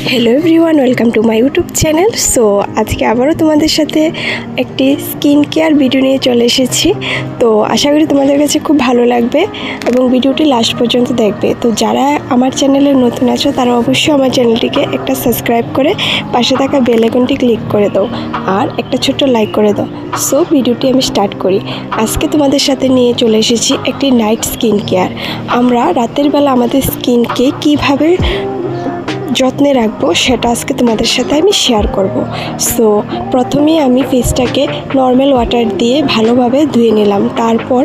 Hello everyone welcome to my YouTube channel. So आज के आबारो तुम्हारे साथे एकटी स्किन केयर भिडियो निये चले एसेछि। तो आशा करी तुम्हादेर काछे खूब भालो लागबे एबं भिडियोटी लास्ट पर्यन्त देखबे। तो जारा आमार चैनेले नतुन आछो तारा अवश्यई आमार चैनलटिके एकटा सबस्क्राइब करे पाशे थाका बेल आइकनटी क्लिक करे दाओ और एकटा छोट्ट लाइक करे दाओ। सो भिडियोटी आमि स्टार्ट करी। आजके तुम्हादेर साथे निये चले एसेछि एकटी नाइट स्किन केयर। आमरा रातेर बेला आमादेर स्किनके किभाबे যত্নে রাখবো সেটা আজকে তোমাদের সাথে আমি শেয়ার করব। সো প্রথমেই আমি ফেসটাকে নর্মাল ওয়াটার দিয়ে ভালোভাবে ধুয়ে নিলাম। তারপর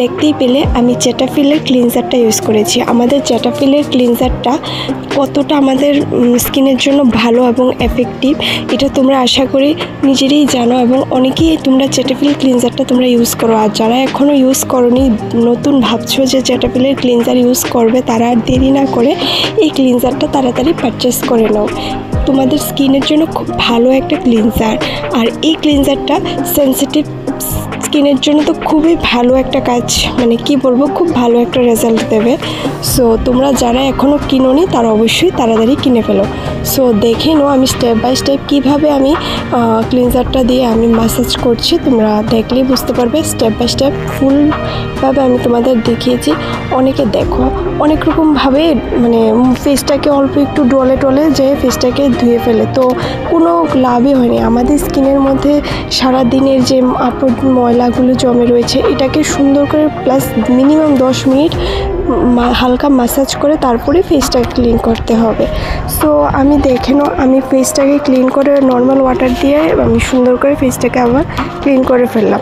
দেখতেই পেলে আমি চেটাফিলের ক্লিনজারটা ইউজ করেছি। আমাদের চেটাফিলের ক্লিনজারটা কতটা আমাদের স্কিনের জন্য ভালো এবং এফেক্টিভ এটা তোমরা আশা করি নিজেরাই জানো এবং অনেকেই তোমরা চেটাফিল ক্লিনজারটা তোমরা ইউজ করো। আর যারা এখনও ইউজ করোনি নতুন ভাবছো যে চেটাফিলের ক্লিনজার ইউজ করবে তারা আর দেরি না করে এই ক্লিনজারটা তাড়াতাড়ি পারচেস করে নাও। তোমাদের স্কিনের জন্য খুব ভালো একটা ক্লিনজার। আর এই ক্লিনজারটা সেনসিটিভ স্কিনের জন্য তো খুবই ভালো একটা কাজ, মানে কি বলবো, খুব ভালো একটা রেজাল্ট দেবে। সো তোমরা যারা এখনও কিনোনি তারা অবশ্যই তাড়াতাড়ি কিনে ফেলো। সো দেখে নাও আমি স্টেপ বাই স্টেপ কীভাবে আমি ক্লিনজারটা দিয়ে আমি ম্যাসাজ করছি। তোমরা দেখলেই বুঝতে পারবে স্টেপ বাই স্টেপ ফুলভাবে আমি তোমাদের দেখিয়েছি। অনেকে দেখো অনেক রকমভাবে মানে ফেসটাকে অল্প একটু ডলে টলে যে ফেসটাকে ধুয়ে ফেলে, তো কোনো লাভই হয়নি। আমাদের স্কিনের মধ্যে সারাদিনের যে ময়লাগুলো জমে রয়েছে এটাকে সুন্দর করে প্লাস মিনিমাম 10 মিনিট হালকা ম্যাসাজ করে তারপরে ফেসটাকে ক্লিন করতে হবে। সো আমি দেখে নাও আমি ফেসটাকে ক্লিন করে নর্মাল ওয়াটার দিয়ে আমি সুন্দর করে ফেসটাকে আবার ক্লিন করে ফেললাম।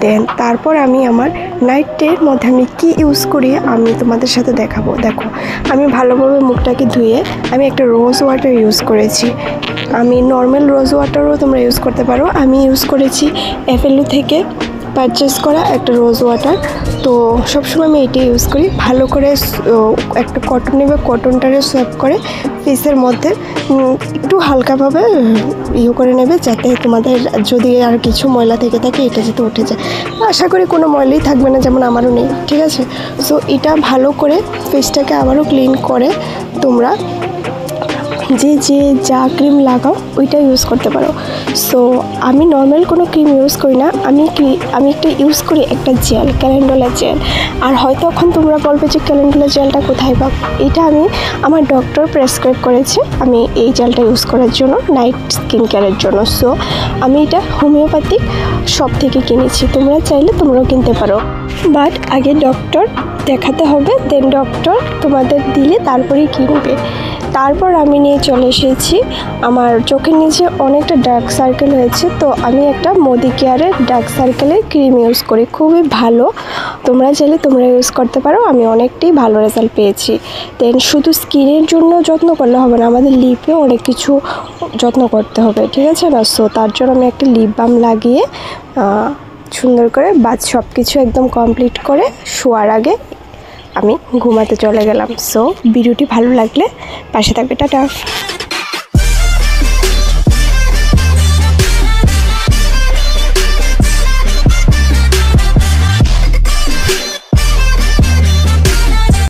দেন তারপর আমি আমার নাইটের মধ্যে আমি কি ইউজ করি আমি তোমাদের সাথে দেখাবো। দেখো আমি ভালোভাবে মুখটাকে ধুয়ে আমি একটা রোজ ওয়াটার ইউজ করেছি। আমি নর্মাল রোজ ওয়াটারও তোমরা ইউজ করতে পারো। আমি ইউজ করেছি এফএলও থেকে পারচেস করা একটা রোজ ওয়াটার। তো সবসময় আমি এটাই ইউজ করি। ভালো করে একটা কটন নেবে, কটনটারে সোয়াপ করে ফেসের মধ্যে একটু হালকাভাবে করে নেবে যাতে তোমাদের যদি আর কিছু ময়লা থেকে থাকে এটা যাতে উঠে যায়। আশা করি কোনো ময়লাই থাকবে না, যেমন আমারও নেই, ঠিক আছে। সো এটা ভালো করে ফেসটাকে আবারও ক্লিন করে তোমরা যে যা ক্রিম লাগাও ওইটা ইউজ করতে পারো। সো আমি নর্মাল কোনো ক্রিম ইউজ করি না, আমি একটা ইউজ করি একটা জেল, ক্যালেন্ডুলা জেল। আর হয়তো এখন তোমরা বলবে যে ক্যালেন্ডুলা জেলটা কোথায় পাব। এটা আমি আমার ডক্টর প্রেসক্রাইব করেছে আমি এই জেলটা ইউজ করার জন্য নাইট স্কিন কেয়ারের জন্য। সো আমি এটা হোমিওপ্যাথিক শপ থেকে কিনেছি, তোমরা চাইলে তোমরাও কিনতে পারো। বাট আগে ডক্টর দেখাতে হবে, দেন ডক্টর তোমাদের দিলে তারপরেই কিনবে। তারপর আমি নিয়ে চলে এসেছি আমার চোখের নিচে অনেকটা ডার্ক সার্কেল হয়েছে, তো আমি একটা মোদি কেয়ারের ডার্ক সার্কেলের ক্রিম ইউজ করি, খুবই ভালো। তোমরা চাইলে তোমরা ইউজ করতে পারো, আমি অনেকটাই ভালো রেজাল্ট পেয়েছি। দেন শুধু স্কিনের জন্য যত্ন করলে হবে না, আমাদের লিপেও অনেক কিছু যত্ন করতে হবে, ঠিক আছে না। সো তার জন্য আমি একটা লিপ বাম লাগিয়ে সুন্দর করে সব কিছু একদম কমপ্লিট করে শোয়ার আগে আমি ঘুমাতে চলে গেলাম। সো ভিডিওটি ভালো লাগলে পাশে থাকবে। টাটা।